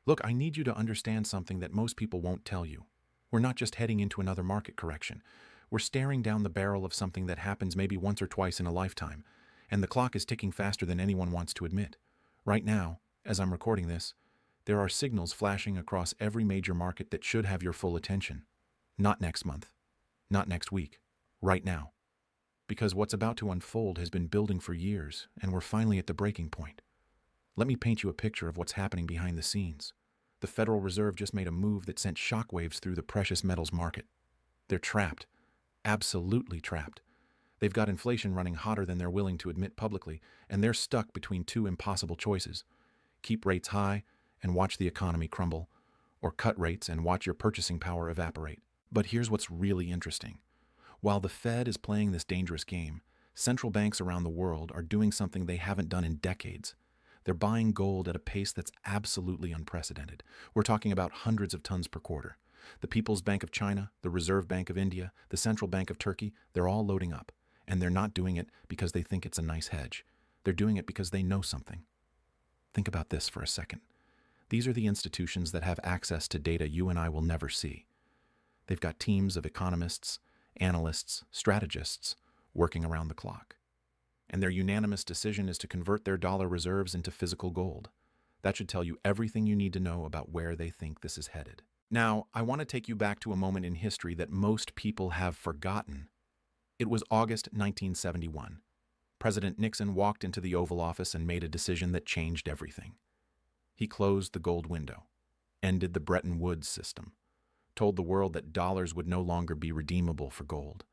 Look, I need you to understand something that most people won't tell you. We're not just heading into another market correction. We're staring down the barrel of something that happens maybe once or twice in a lifetime, and the clock is ticking faster than anyone wants to admit. Right now, as I'm recording this, there are signals flashing across every major market that should have your full attention. Not next month, not next week, right now. Because what's about to unfold has been building for years, and we're finally at the breaking point. Let me paint you a picture of what's happening behind the scenes. The Federal Reserve just made a move that sent shockwaves through the precious metals market. They're trapped. Absolutely trapped. They've got inflation running hotter than they're willing to admit publicly, and they're stuck between two impossible choices. Keep rates high and watch the economy crumble, or cut rates and watch your purchasing power evaporate. But here's what's really interesting. While the Fed is playing this dangerous game, central banks around the world are doing something they haven't done in decades. They're buying gold at a pace that's absolutely unprecedented. We're talking about hundreds of tons per quarter. The People's Bank of China, the Reserve Bank of India, the Central Bank of Turkey, they're all loading up. And they're not doing it because they think it's a nice hedge. They're doing it because they know something. Think about this for a second. These are the institutions that have access to data you and I will never see. They've got teams of economists, analysts, strategists working around the clock. And their unanimous decision is to convert their dollar reserves into physical gold. That should tell you everything you need to know about where they think this is headed. Now, I want to take you back to a moment in history that most people have forgotten. It was August 1971. President Nixon walked into the Oval Office and made a decision that changed everything. He closed the gold window, ended the Bretton Woods system, told the world that dollars would no longer be redeemable for gold.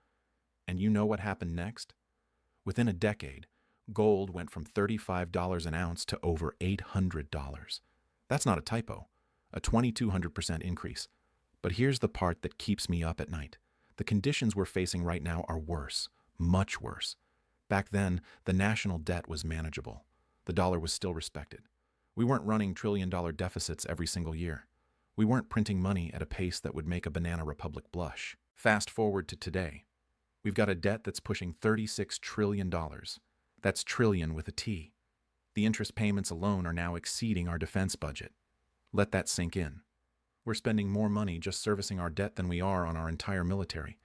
And you know what happened next? Within a decade, gold went from $35 an ounce to over $800. That's not a typo, a 2,200% increase. But here's the part that keeps me up at night. The conditions we're facing right now are worse, much worse. Back then, the national debt was manageable. The dollar was still respected. We weren't running trillion-dollar deficits every single year. We weren't printing money at a pace that would make a banana republic blush. Fast forward to today. We've got a debt that's pushing $36 trillion. That's trillion with a T. The interest payments alone are now exceeding our defense budget. Let that sink in. We're spending more money just servicing our debt than we are on our entire military.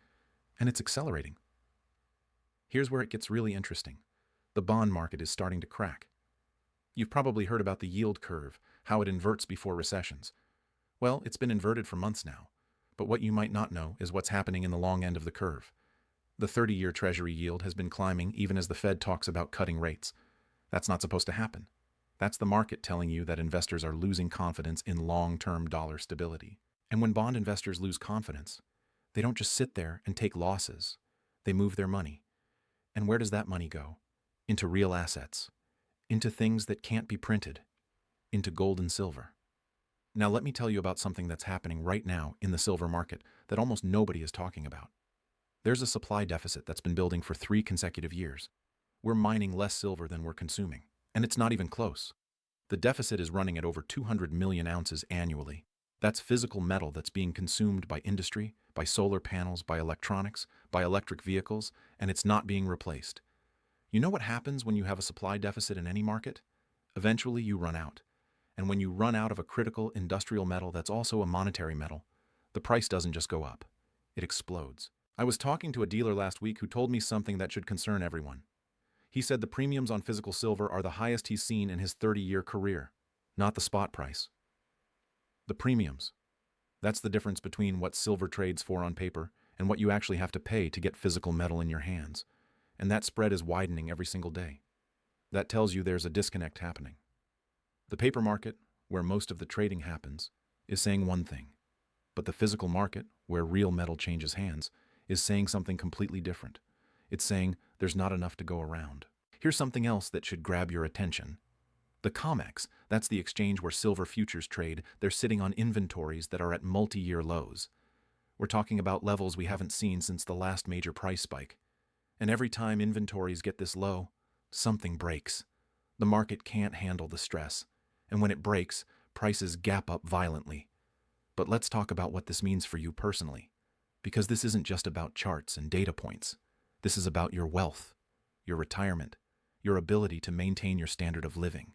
And it's accelerating. Here's where it gets really interesting. The bond market is starting to crack. You've probably heard about the yield curve, how it inverts before recessions. Well, it's been inverted for months now. But what you might not know is what's happening in the long end of the curve. The 30-year Treasury yield has been climbing even as the Fed talks about cutting rates. That's not supposed to happen. That's the market telling you that investors are losing confidence in long-term dollar stability. And when bond investors lose confidence, they don't just sit there and take losses. They move their money. And where does that money go? Into real assets. Into things that can't be printed. Into gold and silver. Now let me tell you about something that's happening right now in the silver market that almost nobody is talking about. There's a supply deficit that's been building for 3 consecutive years. We're mining less silver than we're consuming, and it's not even close. The deficit is running at over 200 million ounces annually. That's physical metal that's being consumed by industry, by solar panels, by electronics, by electric vehicles, and it's not being replaced. You know what happens when you have a supply deficit in any market? Eventually you run out. And when you run out of a critical industrial metal that's also a monetary metal, the price doesn't just go up. It explodes. I was talking to a dealer last week who told me something that should concern everyone. He said the premiums on physical silver are the highest he's seen in his 30-year career, not the spot price. The premiums. That's the difference between what silver trades for on paper and what you actually have to pay to get physical metal in your hands. And that spread is widening every single day. That tells you there's a disconnect happening. The paper market, where most of the trading happens, is saying one thing. But the physical market, where real metal changes hands, is saying something completely different. It's saying there's not enough to go around. Here's something else that should grab your attention. The COMEX, that's the exchange where silver futures trade, they're sitting on inventories that are at multi-year lows. We're talking about levels we haven't seen since the last major price spike. And every time inventories get this low, something breaks. The market can't handle the stress. And when it breaks, prices gap up violently. But let's talk about what this means for you personally. Because this isn't just about charts and data points. This is about your wealth, your retirement, your ability to maintain your standard of living.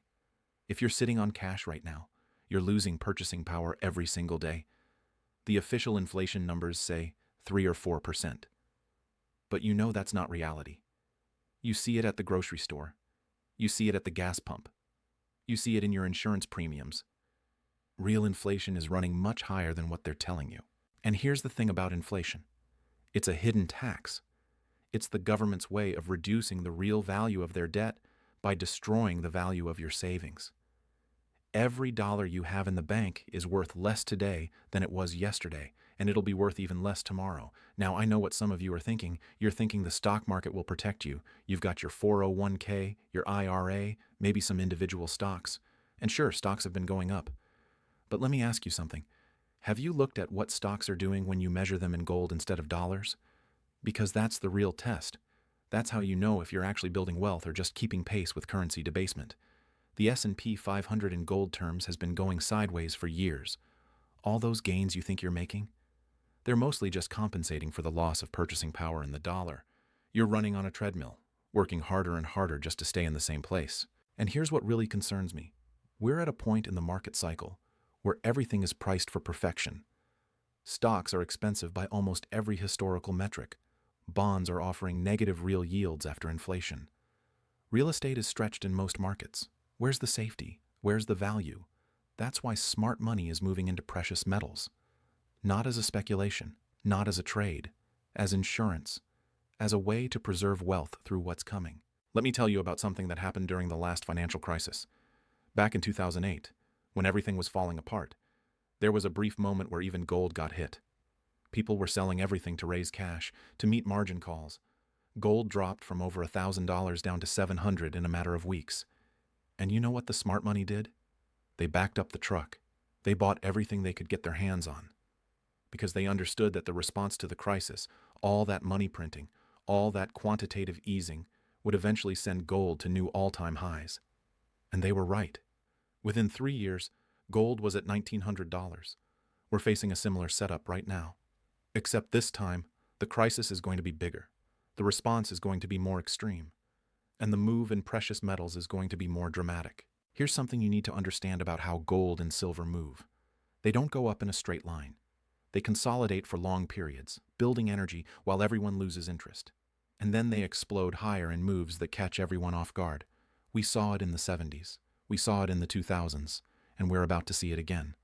If you're sitting on cash right now, You're losing purchasing power every single day. The official inflation numbers say 3 or 4%. But you know that's not reality. You see it at the grocery store. You see it at the gas pump. You see it in your insurance premiums. Real inflation is running much higher than what they're telling you. And here's the thing about inflation. It's a hidden tax. It's the government's way of reducing the real value of their debt by destroying the value of your savings. Every dollar you have in the bank is worth less today than it was yesterday, and it'll be worth even less tomorrow. Now, I know what some of you are thinking. You're thinking the stock market will protect you. You've got your 401k, your IRA, maybe some individual stocks. And sure, stocks have been going up. But let me ask you something. Have you looked at what stocks are doing when you measure them in gold instead of dollars? Because that's the real test. That's how you know if you're actually building wealth or just keeping pace with currency debasement. The S&P 500 in gold terms has been going sideways for years. All those gains you think you're making? They're mostly just compensating for the loss of purchasing power in the dollar. You're running on a treadmill, working harder and harder just to stay in the same place. And here's what really concerns me. We're at a point in the market cycle where everything is priced for perfection. Stocks are expensive by almost every historical metric. Bonds are offering negative real yields after inflation. Real estate is stretched in most markets. Where's the safety? Where's the value? That's why smart money is moving into precious metals. Not as a speculation, not as a trade, as insurance, as a way to preserve wealth through what's coming. Let me tell you about something that happened during the last financial crisis. Back in 2008, when everything was falling apart, there was a brief moment where even gold got hit. People were selling everything to raise cash, to meet margin calls. Gold dropped from over $1,000 down to $700 in a matter of weeks. And you know what the smart money did? They backed up the truck. They bought everything they could get their hands on. Because they understood that the response to the crisis, all that money printing, all that quantitative easing, would eventually send gold to new all-time highs. And they were right. Within 3 years, gold was at $1,900. We're facing a similar setup right now. Except this time, the crisis is going to be bigger. The response is going to be more extreme. And the move in precious metals is going to be more dramatic. Here's something you need to understand about how gold and silver move. They don't go up in a straight line. They consolidate for long periods, building energy while everyone loses interest. And then they explode higher in moves that catch everyone off guard. We saw it in the 70s. We saw it in the 2000s. And we're about to see it again.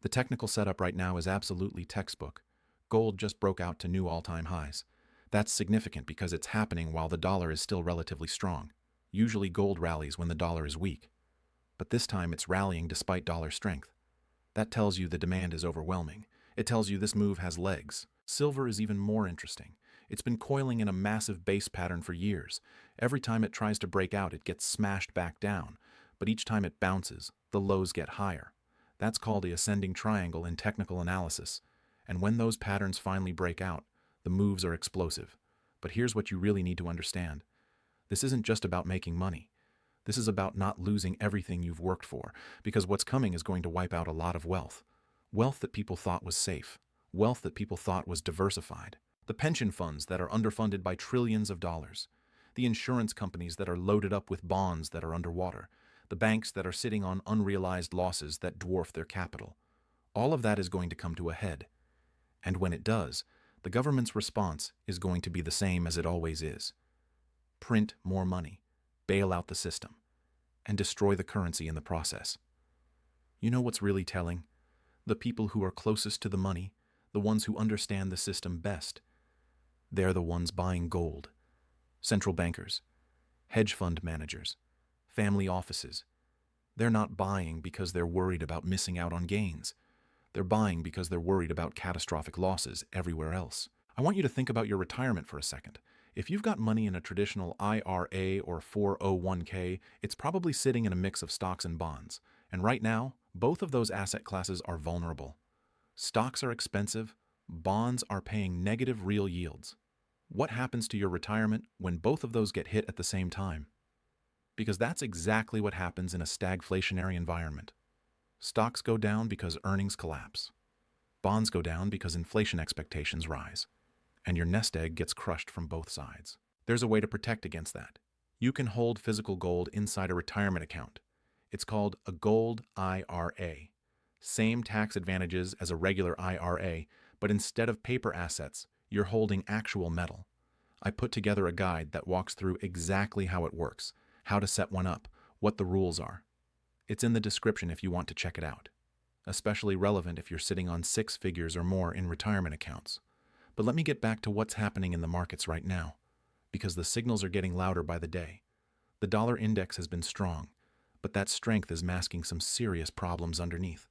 The technical setup right now is absolutely textbook. Gold just broke out to new all-time highs. That's significant because it's happening while the dollar is still relatively strong. Usually gold rallies when the dollar is weak. But this time it's rallying despite dollar strength. That tells you the demand is overwhelming. It tells you this move has legs. Silver is even more interesting. It's been coiling in a massive base pattern for years. Every time it tries to break out, it gets smashed back down. But each time it bounces, the lows get higher. That's called the ascending triangle in technical analysis. And when those patterns finally break out, the moves are explosive. But here's what you really need to understand. This isn't just about making money. This is about not losing everything you've worked for, because what's coming is going to wipe out a lot of wealth. Wealth that people thought was safe. Wealth that people thought was diversified. The pension funds that are underfunded by trillions of dollars. The insurance companies that are loaded up with bonds that are underwater. The banks that are sitting on unrealized losses that dwarf their capital. All of that is going to come to a head. And when it does, the government's response is going to be the same as it always is. Print more money, bail out the system, and destroy the currency in the process. You know what's really telling? The people who are closest to the money, the ones who understand the system best, they're the ones buying gold. Central bankers, hedge fund managers, family offices. They're not buying because they're worried about missing out on gains. They're buying because they're worried about catastrophic losses everywhere else. I want you to think about your retirement for a second. If you've got money in a traditional IRA or 401k, it's probably sitting in a mix of stocks and bonds. And right now, both of those asset classes are vulnerable. Stocks are expensive, bonds are paying negative real yields. What happens to your retirement when both of those get hit at the same time? Because that's exactly what happens in a stagflationary environment. Stocks go down because earnings collapse. Bonds go down because inflation expectations rise. And your nest egg gets crushed from both sides. There's a way to protect against that. You can hold physical gold inside a retirement account. It's called a gold IRA. Same tax advantages as a regular IRA, but instead of paper assets, you're holding actual metal. I put together a guide that walks through exactly how it works, how to set one up, what the rules are. It's in the description if you want to check it out. Especially relevant if you're sitting on 6 figures or more in retirement accounts. But let me get back to what's happening in the markets right now, because the signals are getting louder by the day. The dollar index has been strong, but that strength is masking some serious problems underneath.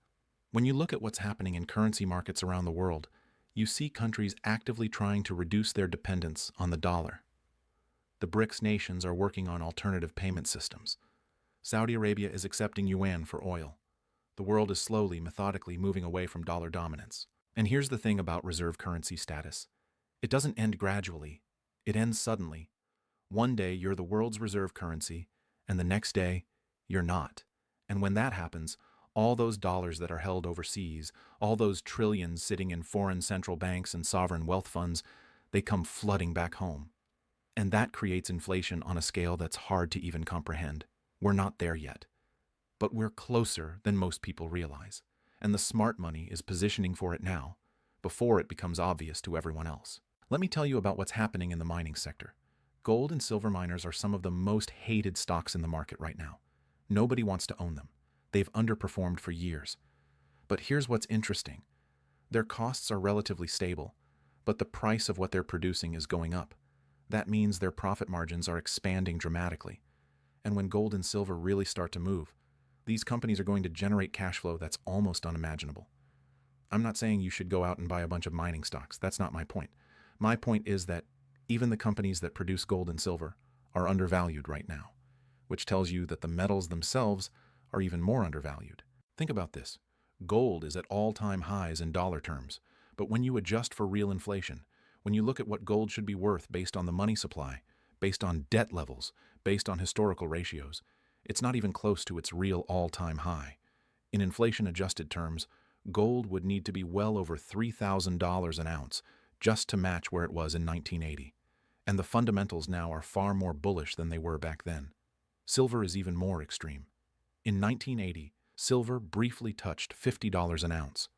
When you look at what's happening in currency markets around the world, you see countries actively trying to reduce their dependence on the dollar. The BRICS nations are working on alternative payment systems. Saudi Arabia is accepting yuan for oil. The world is slowly, methodically moving away from dollar dominance. And here's the thing about reserve currency status. It doesn't end gradually. It ends suddenly. One day you're the world's reserve currency, and the next day you're not. And when that happens, all those dollars that are held overseas, all those trillions sitting in foreign central banks and sovereign wealth funds, they come flooding back home. And that creates inflation on a scale that's hard to even comprehend. We're not there yet. But we're closer than most people realize, and the smart money is positioning for it now, before it becomes obvious to everyone else. Let me tell you about what's happening in the mining sector. Gold and silver miners are some of the most hated stocks in the market right now. Nobody wants to own them. They've underperformed for years. But here's what's interesting. Their costs are relatively stable, but the price of what they're producing is going up. That means their profit margins are expanding dramatically. And when gold and silver really start to move, these companies are going to generate cash flow that's almost unimaginable. I'm not saying you should go out and buy a bunch of mining stocks. That's not my point. My point is that even the companies that produce gold and silver are undervalued right now, which tells you that the metals themselves are even more undervalued. Think about this. Gold is at all-time highs in dollar terms, but when you adjust for real inflation, when you look at what gold should be worth based on the money supply, based on debt levels, based on historical ratios, it's not even close to its real all-time high. In inflation-adjusted terms, gold would need to be well over $3,000 an ounce just to match where it was in 1980. And the fundamentals now are far more bullish than they were back then. Silver is even more extreme. In 1980, silver briefly touched $50 an ounce.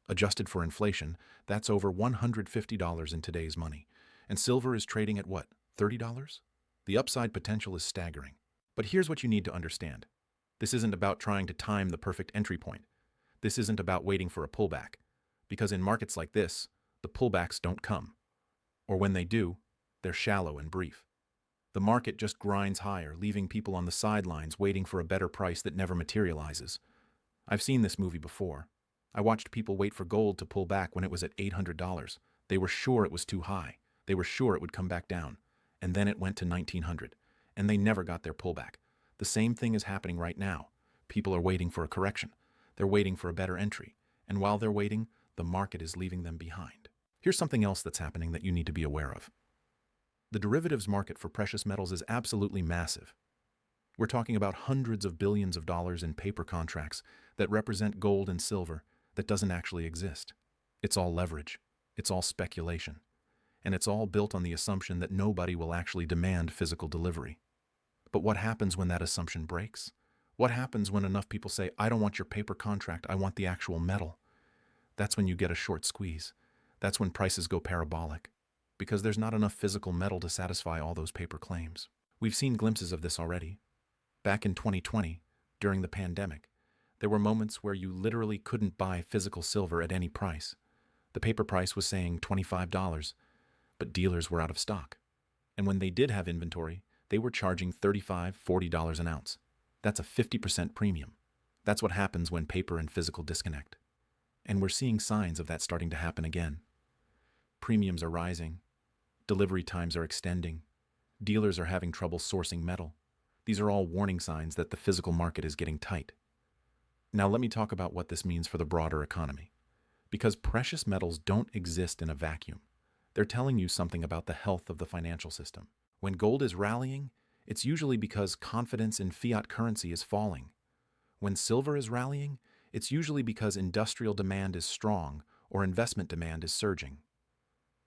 Adjusted for inflation, that's over $150 in today's money. And silver is trading at what, $30? The upside potential is staggering. But here's what you need to understand. This isn't about trying to time the perfect entry point. This isn't about waiting for a pullback. Because in markets like this, the pullbacks don't come. Or when they do, they're shallow and brief. The market just grinds higher, leaving people on the sidelines waiting for a better price that never materializes. I've seen this movie before. I watched people wait for gold to pull back when it was at $800. They were sure it was too high. They were sure it would come back down. And then it went to $1,900. And they never got their pullback. The same thing is happening right now. People are waiting for a correction. They're waiting for a better entry. And while they're waiting, the market is leaving them behind. Here's something else that's happening that you need to be aware of. The derivatives market for precious metals is absolutely massive. We're talking about hundreds of billions of dollars in paper contracts that represent gold and silver that doesn't actually exist. It's all leverage. It's all speculation. And it's all built on the assumption that nobody will actually demand physical delivery. But what happens when that assumption breaks? What happens when enough people say, I don't want your paper contract, I want the actual metal? That's when you get a short squeeze. That's when prices go parabolic, because there's not enough physical metal to satisfy all those paper claims. We've seen glimpses of this already. Back in 2020, during the pandemic, there were moments where you literally couldn't buy physical silver at any price. The paper price was saying $25, but dealers were out of stock. And when they did have inventory, they were charging $35, $40 an ounce. That's a 50% premium. That's what happens when paper and physical disconnect. And we're seeing signs of that starting to happen again. Premiums are rising. Delivery times are extending. Dealers are having trouble sourcing metal. These are all warning signs that the physical market is getting tight. Now let me talk about what this means for the broader economy. Because precious metals don't exist in a vacuum. They're telling you something about the health of the financial system. When gold is rallying, it's usually because confidence in fiat currency is falling. When silver is rallying, it's usually because industrial demand is strong or investment demand is surging.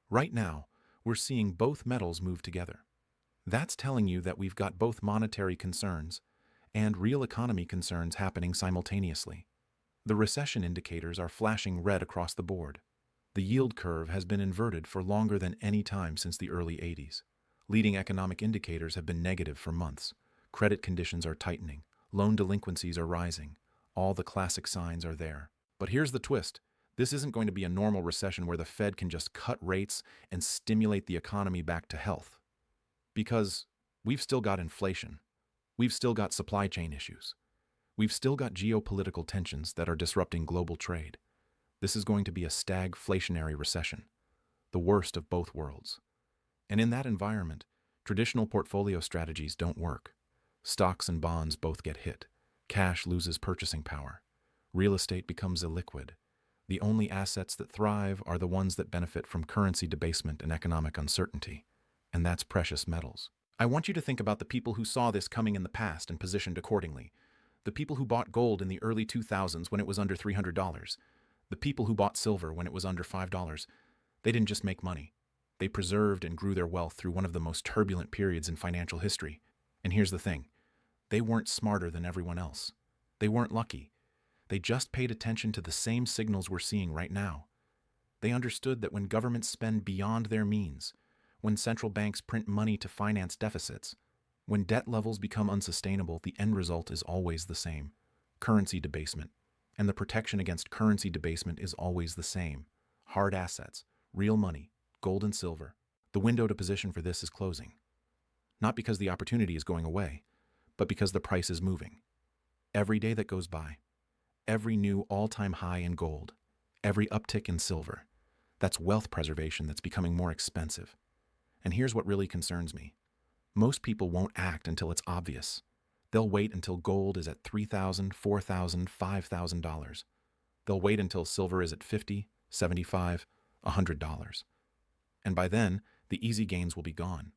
Right now, we're seeing both metals move together. That's telling you that we've got both monetary concerns and real economy concerns happening simultaneously. The recession indicators are flashing red across the board. The yield curve has been inverted for longer than any time since the early 80s. Leading economic indicators have been negative for months. Credit conditions are tightening. Loan delinquencies are rising. All the classic signs are there. But here's the twist. This isn't going to be a normal recession where the Fed can just cut rates and stimulate the economy back to health. Because we've still got inflation. We've still got supply chain issues. We've still got geopolitical tensions that are disrupting global trade. This is going to be a stagflationary recession, the worst of both worlds. And in that environment, traditional portfolio strategies don't work. Stocks and bonds both get hit. Cash loses purchasing power. Real estate becomes illiquid. The only assets that thrive are the ones that benefit from currency debasement and economic uncertainty, and that's precious metals. I want you to think about the people who saw this coming in the past and positioned accordingly. The people who bought gold in the early 2000s when it was under $300. The people who bought silver when it was under $5. They didn't just make money. They preserved and grew their wealth through one of the most turbulent periods in financial history. And here's the thing. They weren't smarter than everyone else. They weren't lucky. They just paid attention to the same signals we're seeing right now. They understood that when governments spend beyond their means, when central banks print money to finance deficits, when debt levels become unsustainable, the end result is always the same: currency debasement. And the protection against currency debasement is always the same: hard assets, real money, gold and silver. The window to position for this is closing. Not because the opportunity is going away, but because the price is moving. Every day that goes by, every new all-time high in gold, every uptick in silver, that's wealth preservation that's becoming more expensive. And here's what really concerns me. Most people won't act until it's obvious. They'll wait until gold is at $3,000, $4,000, $5,000. They'll wait until silver is at $50, $75, $100. And by then, the easy gains will be gone.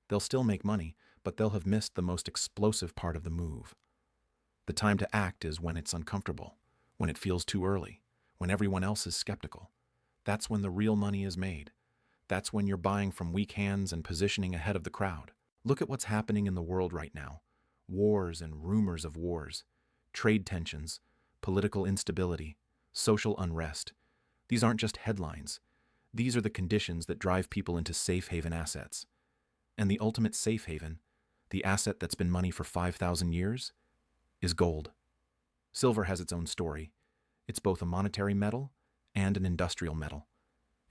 They'll still make money, but they'll have missed the most explosive part of the move. The time to act is when it's uncomfortable, when it feels too early, when everyone else is skeptical. That's when the real money is made. That's when you're buying from weak hands and positioning ahead of the crowd. Look at what's happening in the world right now. Wars and rumors of wars, trade tensions, political instability, social unrest. These aren't just headlines. These are the conditions that drive people into safe haven assets. And the ultimate safe haven, the asset that's been money for 5,000 years, is gold. Silver has its own story. It's both a monetary metal and an industrial metal.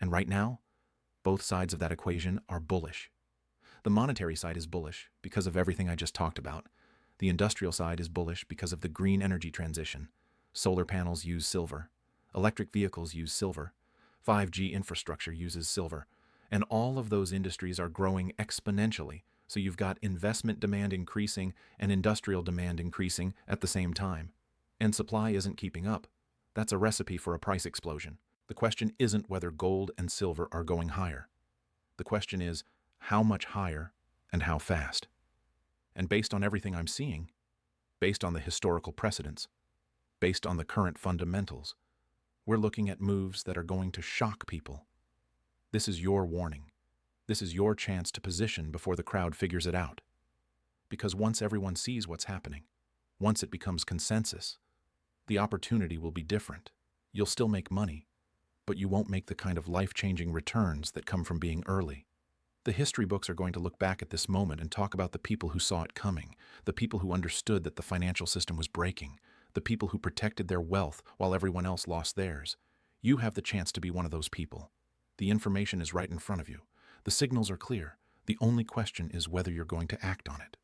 And right now, both sides of that equation are bullish. The monetary side is bullish because of everything I just talked about. The industrial side is bullish because of the green energy transition. Solar panels use silver. Electric vehicles use silver. 5G infrastructure uses silver. And all of those industries are growing exponentially. So you've got investment demand increasing and industrial demand increasing at the same time. And supply isn't keeping up. That's a recipe for a price explosion. The question isn't whether gold and silver are going higher. The question is, how much higher and how fast? And based on everything I'm seeing, based on the historical precedents, based on the current fundamentals, we're looking at moves that are going to shock people. This is your warning. This is your chance to position before the crowd figures it out. Because once everyone sees what's happening, once it becomes consensus, the opportunity will be different. You'll still make money, but you won't make the kind of life-changing returns that come from being early. The history books are going to look back at this moment and talk about the people who saw it coming, the people who understood that the financial system was breaking, the people who protected their wealth while everyone else lost theirs. You have the chance to be one of those people. The information is right in front of you. The signals are clear. The only question is whether you're going to act on it.